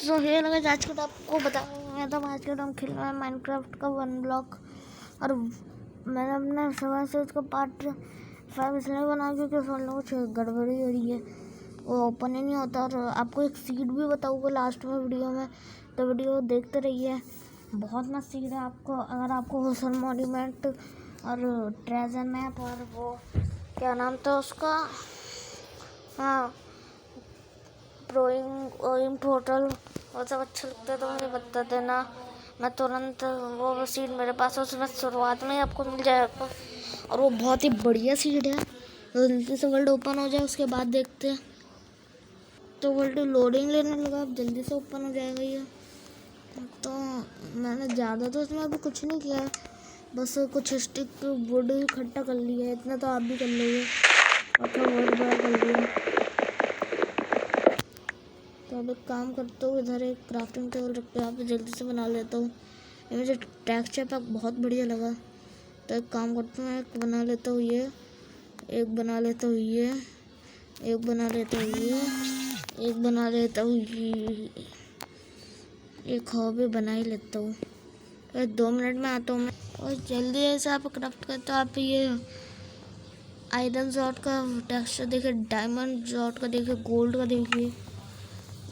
सो हे लगा आज के आपको बताऊंगा तो आज के टाइम खेल रहा है माइनक्राफ्ट का 1 ब्लॉक। और मैंने अपने सवा से उसका पार्ट 5 इसलिए बना क्योंकि उसमें कुछ गड़बड़ी हो रही है, वो ओपन ही नहीं होता। और आपको एक सीड भी बताऊंगा लास्ट में वीडियो में, तो वीडियो देखते रहिए। बहुत मस्त सीड है आपको, अगर आपको होसल मॉन्यूमेंट और ट्रेजर मैप और वो क्या नाम था उसका, हाँ प्रोइंग टोटल वो सब अच्छा लगता है तो मुझे बता देना। मैं तुरंत वो सीड मेरे पास है, उसमें शुरुआत में ही आपको मिल जाएगा और वो बहुत ही बढ़िया सीड है। तो जल्दी से वर्ल्ड ओपन हो जाए उसके बाद देखते हैं। तो वर्ल्ड लोडिंग लेने लगा, अब जल्दी से ओपन हो जाएगा ये। तो मैंने ज़्यादा तो इसमें अभी कुछ नहीं किया है, बस कुछ स्टिक वुड इकट्ठा कर लिया है, इतना तो आप भी कर लीजिए। अच्छा बहुत बड़ा कर लिया। तो अब एक काम करता हूँ, इधर एक क्राफ्टिंग टेबल रख के यहाँ पे जल्दी से बना लेता हूँ। ये मुझे टेक्सचर पैक बहुत बढ़िया लगा, तो एक काम करता हूँ, एक बना लेता हूँ ये, एक बना लेता हूँ ये, एक बना लेता हूँ ये, एक बना लेता हूँ ये, एक हॉबी बना ही लेता हूँ। 2 मिनट में आता हूँ मैं। और जल्दी ऐसे आप क्राफ्ट करते हो, आप ये आयरन जॉट का टेक्सचर देखिए, डायमंड जॉट का देखिए, गोल्ड का देखिए।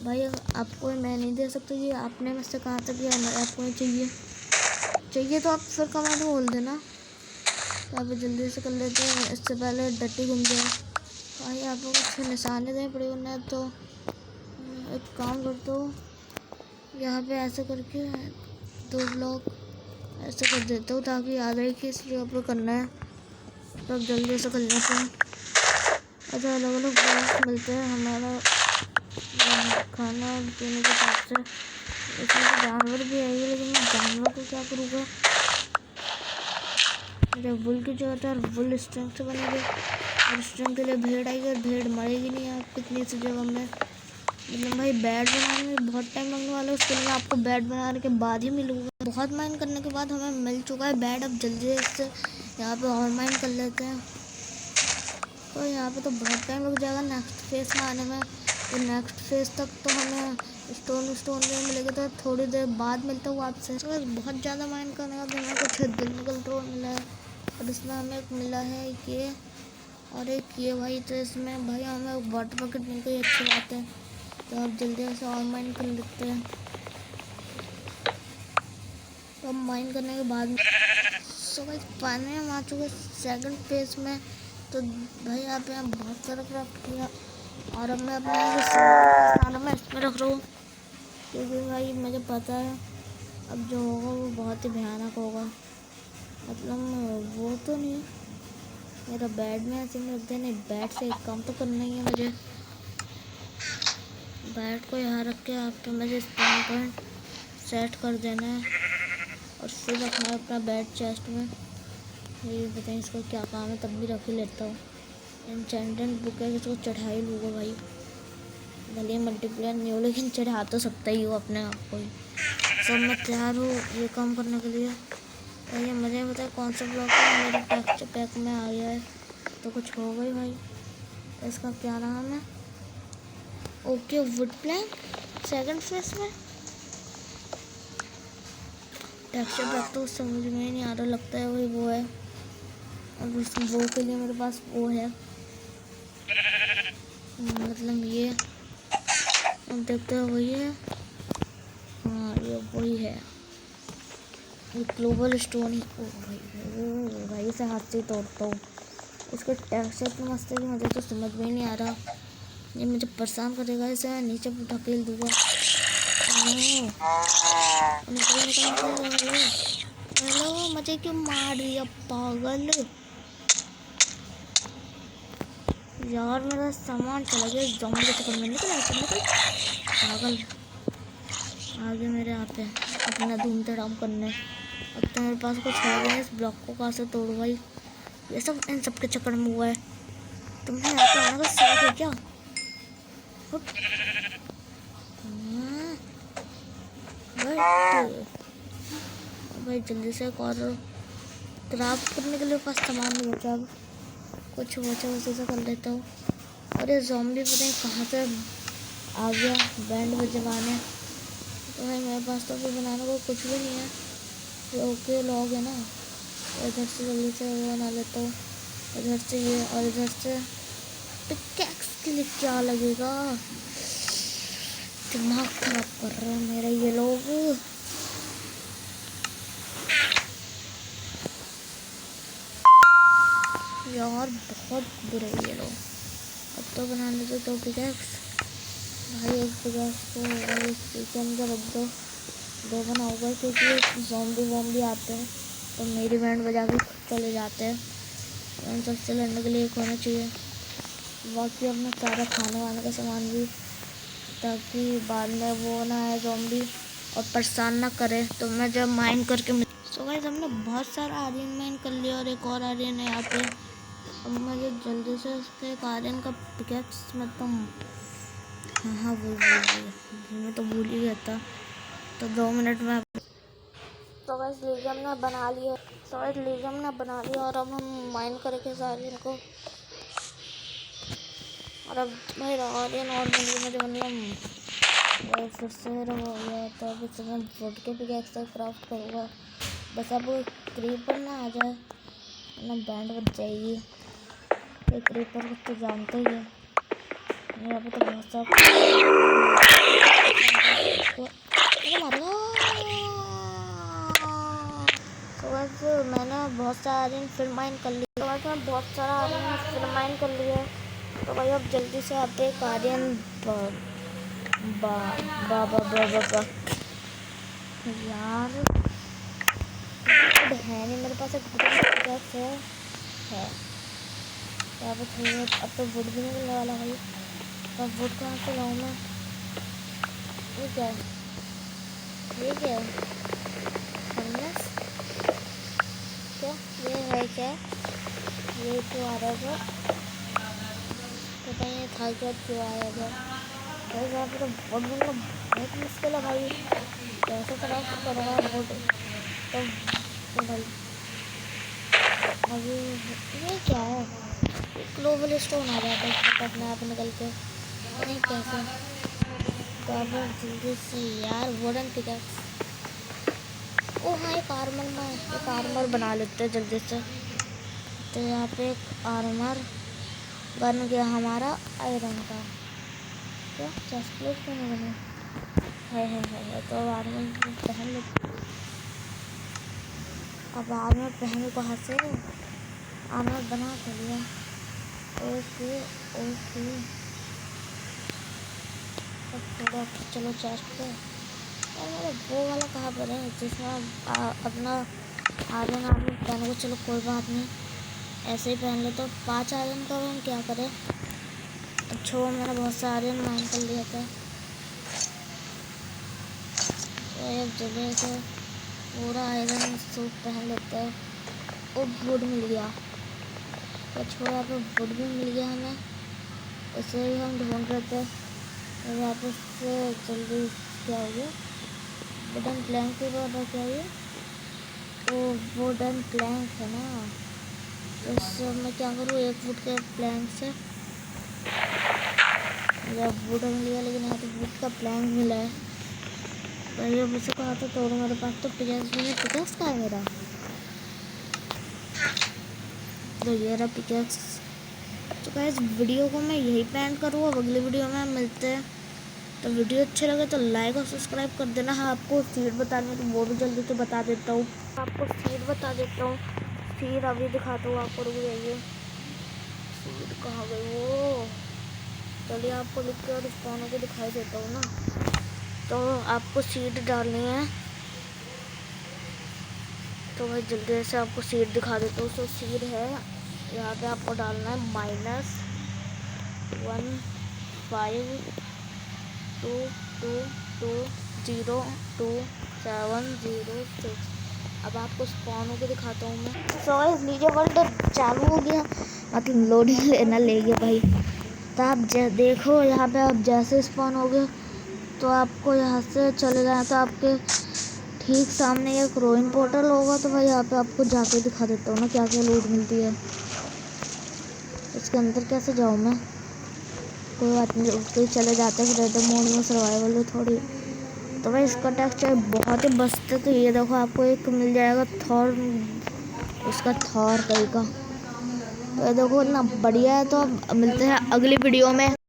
भाई आपको मैं नहीं दे सकता, ये आपने मुझसे कहा था कि आपको चाहिए तो आप फिर कमेंट में बोल देना। तो आप जल्दी से कर लेते हैं, इससे पहले डट्टी घूम जाए। भाई आपको कुछ निशाने देने पड़ेगा ना, तो एक काम करता हूँ, यहाँ पे ऐसे करके 2 ब्लॉक ऐसे कर देता हूँ ताकि याद रहे कि इसलिए आपको करना है। तो अब जल्दी से कर लेते हैं। अच्छा अलग अलग ब्लॉक मिलते हैं हमारा खाना पीने के हिसाब से। इसमें तो जानवर भी आएंगे, लेकिन मैं जानवर को क्या करूँगा। मुझे वुल की जरूरत है और वुल स्ट्रिंग से बनेगी, और स्ट्रिंग के लिए भेड़ आएगी और भेड़ मरेगी नहीं आप कितनी सी जगह में। मतलब भाई बेड बनाने में बहुत टाइम लगने वाला है, उसके लिए आपको बेड बनाने के बाद ही मिलूँगा। बहुत माइन करने के बाद हमें मिल चुका है बेड। अब जल्दी से यहाँ पे और माइन कर लेते हैं। तो यहाँ पे तो बहुत टाइम लग जाएगा नेक्स्ट फेस में आने में। तो नेक्स्ट फेस तक तो हमें स्टोन भी मिलेगा, तो थोड़ी देर बाद मिलता हूँ आपसे। तो बहुत ज़्यादा माइन करने का हमें कुछ दिल कंट्रोल मिला है, और इसमें हमें एक मिला है ये और एक ये भाई। तो इसमें भाई हमें वाटर बकेट मिल गई, अच्छी बात है। तो अब जल्दी से और माइन कर लेते हैं। तो अब माइन करने के बाद सो भाई पानी में हम आ चुके सेकंड फेज में। तो भाई यहाँ पे हम बहुत सारा क्राफ्ट किया, और अब मैं अपने खाना में इसमें रख रहा हूँ, क्योंकि भाई मुझे पता है अब जो होगा वो बहुत ही भयानक होगा। मतलब वो तो नहीं, मेरा बेड में ऐसे में रख देना, बेड से एक काम तो करना ही है मुझे। बेड को यहाँ रख के आपके मुझे स्पॉन पॉइंट सेट कर देना है, और फिर रखना है अपना बेड चेस्ट में। ये बताएं इसका क्या काम है, तब भी रख ही लेता हूँ। एन्चेंटेड बुक है, इसको चढ़ा ही लूँगा भाई, भले मल्टीप्लेयर नहीं हो लेकिन चढ़ा तो सकता ही हो अपने आप को ही। सब मैं तैयार हूँ ये काम करने के लिए। तो ये मुझे बताए कौन सा ब्लॉक है मेरे टेक्सचर पैक में आ गया है, तो कुछ हो गई भाई। तो इसका क्या नाम है, okay wood plank second face में। टेक्सचर पैक तो समझ में ही नहीं आ रहा, लगता है वही वो है, और उस वो के लिए मेरे पास वो है, मतलब ये अब देखते हैं वही है। हाँ ये वही है, ये ग्लोबल स्टोन ही। ओ भाई इसे हाथ से तोड़ता हूँ। इसका टेक्सचर तो मस्त है कि मुझे तो समझ में ही नहीं आ रहा, ये मुझे परेशान करेगा, इसे मैं नीचे ढकेल दूँगा। हेलो मुझे क्यों मार दिया पागल यार, मेरा सामान चला गया ज़ॉम्बी के चक्कर में। निकल पागल आगे मेरे यहाँ पे अपना धूमते डाम करने। अब तो मेरे पास कुछ है नहीं, इस ब्लॉक को कहाँ से तोड़ू भाई, ये सब इन सब के चक्कर में हुआ है। तुमने यहाँ पे आने का शौक है क्या? भाई जल्दी से एक और क्राफ्ट करने के लिए पास सामान नहीं बचा, अब कुछ बचा उसी से कर लेता हूँ। और ये ज़ॉम्बी पता नहीं कहाँ से आ गया बैंड बजवाने। तो भाई मेरे पास तो अभी बनाने को कुछ भी नहीं है, ये ओके लॉग है ना। तो इधर से जल्दी से वो बना लेता हूँ, इधर से ये, और इधर से पिकैक्स के लिए क्या लगेगा, दिमाग खराब कर रहा है मेरा ये लोग। यार बहुत बुरे ये लोग। अब तो बना लेते दो पिकैक्स भाई, एक पिकैक्स को के अंदर रख दो बनाऊंगा, क्योंकि ज़ॉम्बी आते हैं तो मेरी बैंड बजा के चले जाते हैं, उन सबसे लड़ने के लिए एक होना चाहिए। बाकी अपना सारा खाने वाने का सामान भी, ताकि बाद में वो ना आए ज़ॉम्बी और परेशान ना करे। तो मैं जब माइन करके सो गाइस हमने बहुत सारा आर्यन माइन कर लिया, और एक और आर्यन है यहाँ पे। अब मुझे जल्दी से उसके एक आर्यन का पिकैक्स मतलब, हाँ मैं तो भूल ही गया था। तो 2 मिनट में तो गाइस लीजियम ने बना लिया, और अब हम माइन करेंगे इस आर्यन को। और अब मेरा आर्यन और मुझे मतलब फिर से मेरा हो गया, तो अभी से मैं वुड के पिकैक्स से क्राफ्ट करूँगा। बस अब क्रीपर ना आ जाए ना बैंड बच जाएगी। ये क्रीपर को तो जानते ही है, यहाँ पे तो बहुत सा मैंने बहुत सारा आर्यन फिर माइन कर लिया, तो भाई अब जल्दी से आप एक आर्यन यार है नहीं मेरे पास, एक पिकैक्स है यहाँ पे चाहिए। अब तो वुड भी नहीं मिलने वाला भाई, अब वुड कहाँ से लाऊँ मैं? ये क्या है, फर्नेस क्या ये है, क्या ये क्यों आ रहा है, पता नहीं था क्या क्यों आया था भाई। यहाँ पे तो वुड मिलना बहुत मुश्किल है भाई, कैसे क्राफ्ट करूँगा वुड? तो भाई अभी ये क्या है, ग्लोबल स्टोन आ जाता है अपने आप निकल के, नहीं कैसे? तो अब जल्दी से यार वुडन पिकैक्स, ओ हाँ एक आर्मर बना लेते हैं जल्दी से। तो यहाँ पे एक आर्मर बन गया हमारा आयरन का। क्या चेस्ट प्लेट क्यों नहीं बनी है। तो आर्मर पहन लेते, अब आर्मर पहन कहाँ से, आर्मर बना कर लिया। ओके अब थोड़ा चलो चेस्ट पे, और मेरा वो वाला कहाँ पर है जिसमें अपना आर्यन पहन को, चलो कोई बात नहीं ऐसे ही पहन ले। तो 5 आर्यन का हम क्या करें, अच्छा मैंने बहुत सारे आर्यन माइन कर लिया था। तो एक जगह से पूरा आयरन सूट पहन लेते हैं, और वुड मिल गया, तो छोड़ा पे वुड भी मिल गया हमें, इसे भी हम ढूंढ रहे थे। और यहाँ पे से जल्दी क्या हो गया, वुडन प्लैंक के बाद क्या हुआ, वो वुडन प्लैंक है ना, तो इससे मैं क्या करूँ, एक वुड के प्लैंक से वुड मिल गया, लेकिन यहाँ तो वुड का प्लैंक मिला है। भाई अब मुझसे कहा था तोड़ो, मेरे पास तो पिकैक्स का है मेरा, तो ये रहा पिकैक्स। तो गाइस वीडियो को मैं यही पेंट करूँगा, अगली वीडियो में मिलते हैं। तो वीडियो अच्छे लगे तो लाइक और सब्सक्राइब कर देना। हाँ आपको सीड बताना तो वो भी जल्दी से बता देता हूँ, सीड अभी दिखाता हूँ आपको, रुक जाइए, सीड कहाँ गई वो, चलिए आपको लिख के और स्पॉन को दिखाई देता हूँ ना। तो आपको सीड डालनी है, तो मैं जल्दी से आपको सीड दिखा देता हूँ। तो सीड है यहाँ पे, आपको डालना है -152220706। अब आपको स्पॉन होकर दिखाता हूँ मैं। सो गाइस लीजिए वर्ल्ड चालू हो गया, मतलब लोडिंग लेना ले गया भाई। तो आप देखो यहाँ पे, आप जैसे स्पॉन हो गए तो आपको यहाँ से चले जाए, तो आपके ठीक सामने एक रोइन पोर्टल होगा। तो भाई यहाँ पे आपको जाके दिखा देता हूँ ना क्या क्या लूट मिलती है। इसके अंदर कैसे जाऊँ मैं, कोई बात नहीं, उसके चले जाते हैं रेडम मोड में, सर्वाइवल में थोड़ी तो भाई इसका टेक्सचर बहुत ही मस्त है। तो ये देखो आपको एक मिल जाएगा थॉर, इसका थॉर कहीं का। तो ये देखो इतना बढ़िया है। तो अब मिलते हैं अगली वीडियो में।